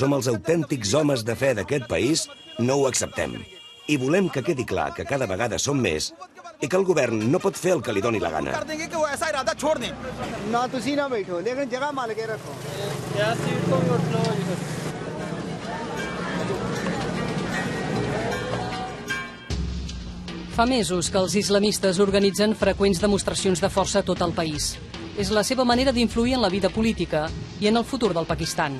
som els autèntics homes de fe d'aquest país, no ho acceptem. I volem que quedi clar que cada vegada som més i que el govern no pot fer el que li doni la gana. Fa mesos que els islamistes organitzen freqüents demostracions de força a tot el país. És la seva manera d'influir en la vida política i en el futur del Pakistan.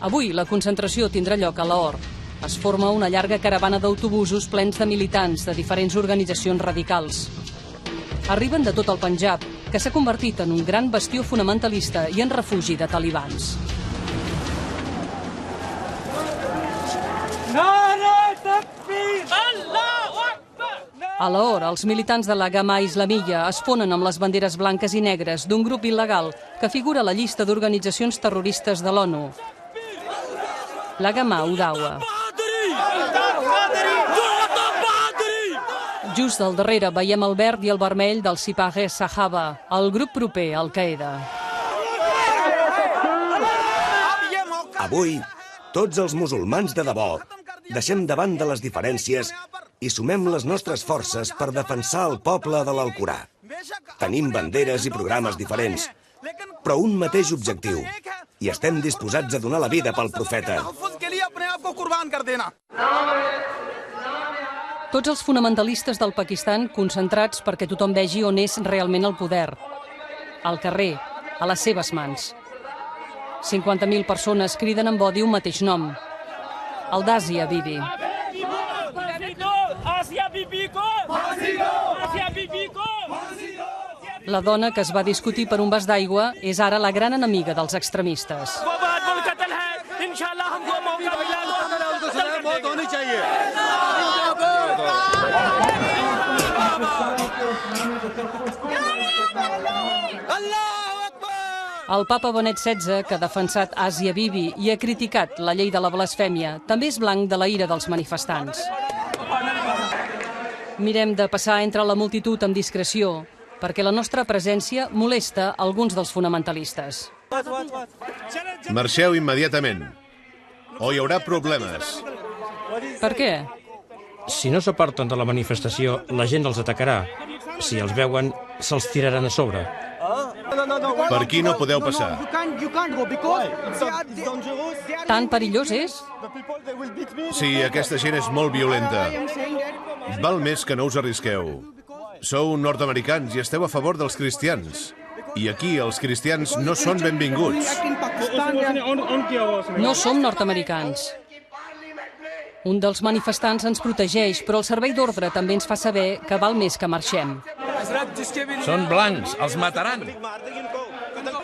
Avui la concentració tindrà lloc a Lahore. Es forma una llarga caravana d'autobusos plens de militants de diferents organitzacions radicals. Arriben de tot el Panjab, que s'ha convertit en un gran bastió fonamentalista i en refugi de talibans. A Lahore, els militants de la Gama Islamiyya es fonen amb les banderes blanques i negres d'un grup il·legal que figura a la llista d'organitzacions terroristes de l'ONU. La Gama Udawa. Just al darrere veiem el verd i el vermell del Sipah-e Sahaba, el grup proper a Al-Qaeda. Avui, tots els musulmans de debò deixem de banda les diferències i sumem les nostres forces per defensar el poble de l'Alcorà. Tenim banderes i programes diferents, però un mateix objectiu, i estem disposats a donar la vida pel profeta. Tots els fonamentalistes del Pakistan concentrats perquè tothom vegi on és realment el poder. Al carrer, a les seves mans. 50.000 persones criden amb odi un mateix nom. El d'Asia Bibi. La dona que es va discutir per un vas d'aigua és ara la gran enemiga dels extremistes. El papa Benet XVI, que ha defensat Asia Bibi i ha criticat la llei de la blasfèmia, també és blanc de la ira dels manifestants. Mirem de passar entre la multitud amb discreció, perquè la nostra presència molesta alguns dels fonamentalistes. Marxeu immediatament, o hi haurà problemes. Per què? Si no s'aparten de la manifestació, la gent els atacarà. Si els veuen, se'ls tiraran a sobre. Per aquí no podeu passar. Tan perillós és? Sí, aquesta gent és molt violenta. Val més que no us arrisqueu. Sou nord-americans i esteu a favor dels cristians. I aquí els cristians no són benvinguts. No som nord-americans. Un dels manifestants ens protegeix, però el servei d'ordre també ens fa saber que val més que marxem. Són blancs, els mataran.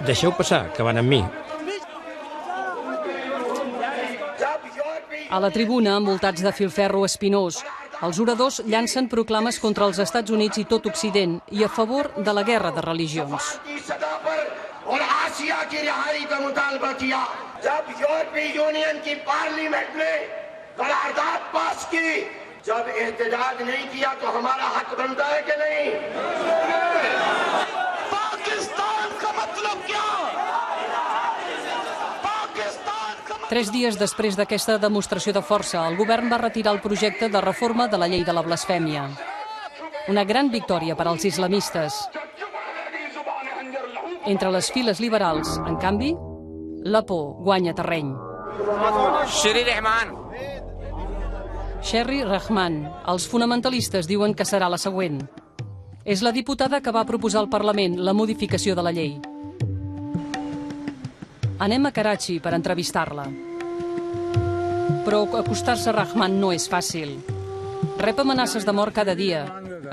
Deixeu passar, que van amb mi. A la tribuna, envoltats de filferro espinós, els oradors llancen proclames contra els Estats Units i tot Occident i a favor de la guerra de religions. Tres dies després d'aquesta demostració de força, el govern va retirar el projecte de reforma de la llei de la blasfèmia. Una gran victòria per als islamistes. Entre les files liberals, en canvi, la por guanya terreny. Sherry Rahman. Els fonamentalistes diuen que serà la següent. És la diputada que va proposar al Parlament la modificació de la llei. Anem a Karachi per entrevistar-la. Però acostar-se a Rahman no és fàcil. Rep amenaces de mort cada dia.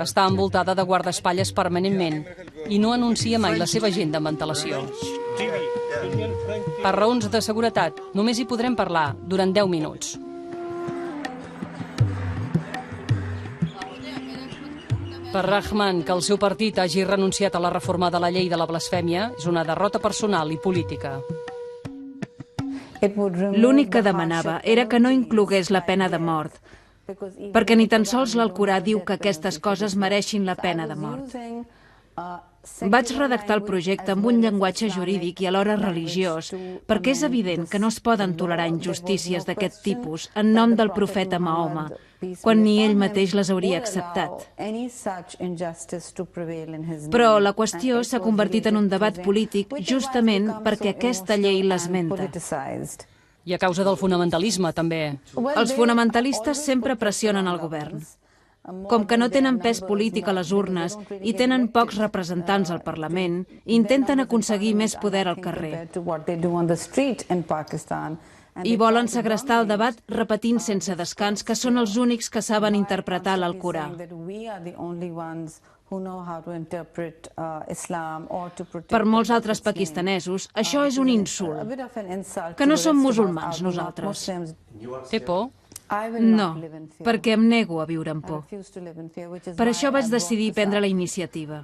Està envoltada de guardaespatlles permanentment i no anuncia mai la seva agenda amb antelació. Per raons de seguretat, només hi podrem parlar durant 10 minuts. Per Rahman, que el seu partit hagi renunciat a la reforma de la llei de la blasfèmia és una derrota personal i política. L'únic que demanava era que no inclogués la pena de mort, perquè ni tan sols l'Alcorà diu que aquestes coses mereixin la pena de mort. Vaig redactar el projecte amb un llenguatge jurídic i alhora religiós, perquè és evident que no es poden tolerar injustícies d'aquest tipus en nom del profeta Mahoma, quan ni ell mateix les hauria acceptat. Però la qüestió s'ha convertit en un debat polític justament perquè aquesta llei l'esmenta. I a causa del fonamentalisme, també. Els fonamentalistes sempre pressionen el govern. Com que no tenen pes polític a les urnes i tenen pocs representants al Parlament, intenten aconseguir més poder al carrer. I volen segrestar el debat repetint sense descans que són els únics que saben interpretar l'Alcorà. Per molts altres pakistanesos, això és un insult. Que no som musulmans, nosaltres. Té por? No, perquè em nego a viure amb por. Per això vaig decidir prendre la iniciativa.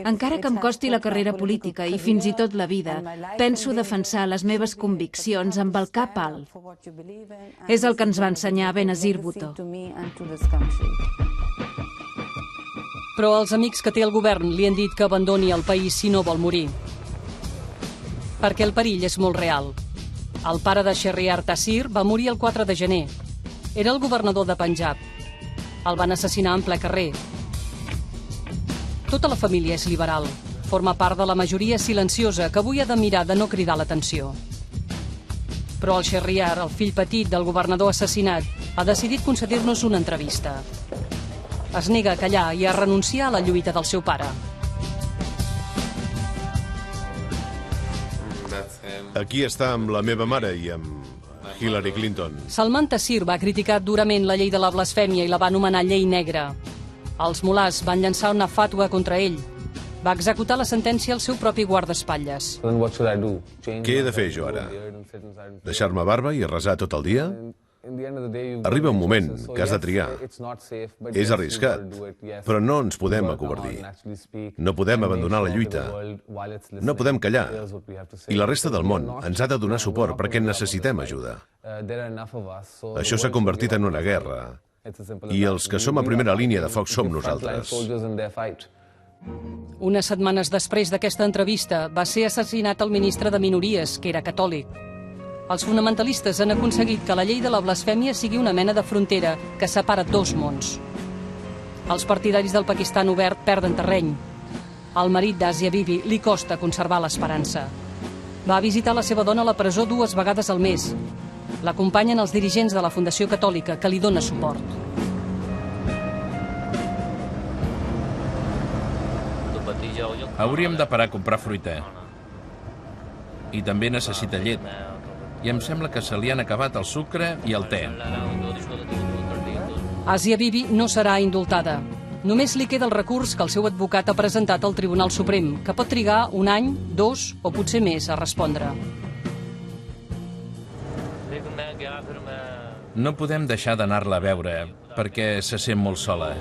Encara que em costi la carrera política i fins i tot la vida, penso defensar les meves conviccions amb el cap alt. És el que ens va ensenyar Benazir Bhutto. Però els amics que té el govern li han dit que abandoni el país si no vol morir. Perquè el perill és molt real. El pare de Shahryar Taseer va morir el 4 de gener. Era el governador de Panjab. El van assassinar en ple carrer. Tota la família és liberal. Forma part de la majoria silenciosa que avui ha de mirar de no cridar l'atenció. Però el Shahryar, el fill petit del governador assassinat, ha decidit concedir-nos una entrevista. Es nega a callar i a renunciar a la lluita del seu pare. Aquí està amb la meva mare i amb Hillary Clinton. Salman Taseer va criticar durament la llei de la blasfèmia i la va anomenar llei negra. Els mulars van llançar una fàtua contra ell. Va executar la sentència al seu propi guardaespatlles. Què he de fer jo ara? Deixar-me barba i resar tot el dia? Arriba un moment que has de triar. És arriscat, però no ens podem acovardir. No podem abandonar la lluita. No podem callar. I la resta del món ens ha de donar suport perquè necessitem ajuda. Això s'ha convertit en una guerra. I els que som a primera línia de foc som nosaltres. Unes setmanes després d'aquesta entrevista va ser assassinat el ministre de Minories, que era catòlic. Els fonamentalistes han aconseguit que la llei de la blasfèmia sigui una mena de frontera que separa dos mons. Els partidaris del Pakistan obert perden terreny. Al marit d'Asia Bibi li costa conservar l'esperança. Va visitar la seva dona a la presó 2 vegades al mes. L'acompanyen els dirigents de la Fundació Catòlica, que li dona suport. Hauríem de parar a comprar fruita. I també necessita llet. I em sembla que se li han acabat el sucre i el te. Asia Bibi no serà indultada. Només li queda el recurs que el seu advocat ha presentat al Tribunal Suprem, que pot trigar 1 any, 2 o potser més a respondre. No podem deixar d'anar-la a veure, perquè se sent molt sola.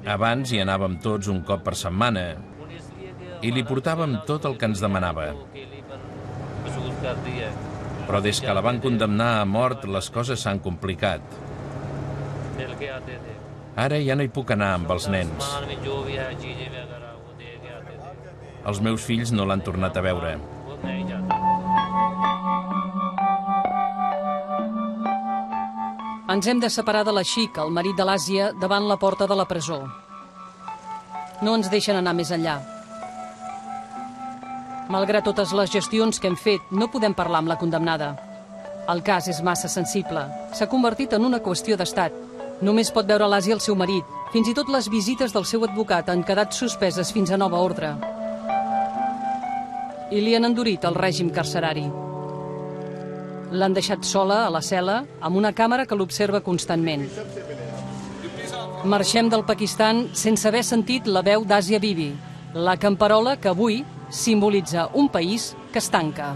Abans hi anàvem tots un cop per setmana, i li portàvem tot el que ens demanava. Però des que la van condemnar a mort, les coses s'han complicat. Ara ja no hi puc anar amb els nens. Els meus fills no l'han tornat a veure. Ens hem de separar de la Sheikh, el marit de l'Àsia, davant la porta de la presó. No ens deixen anar més enllà. Malgrat totes les gestions que hem fet, no podem parlar amb la condemnada. El cas és massa sensible. S'ha convertit en una qüestió d'estat. Només pot veure l'Àsia el seu marit. Fins i tot les visites del seu advocat han quedat suspeses fins a nova ordre. I li han endurit el règim carcerari. L'han deixat sola a la cel·la amb una càmera que l'observa constantment. Marxem del Pakistan sense haver sentit la veu d'Asia Bibi, la camperola que avui simbolitza un país que es tanca.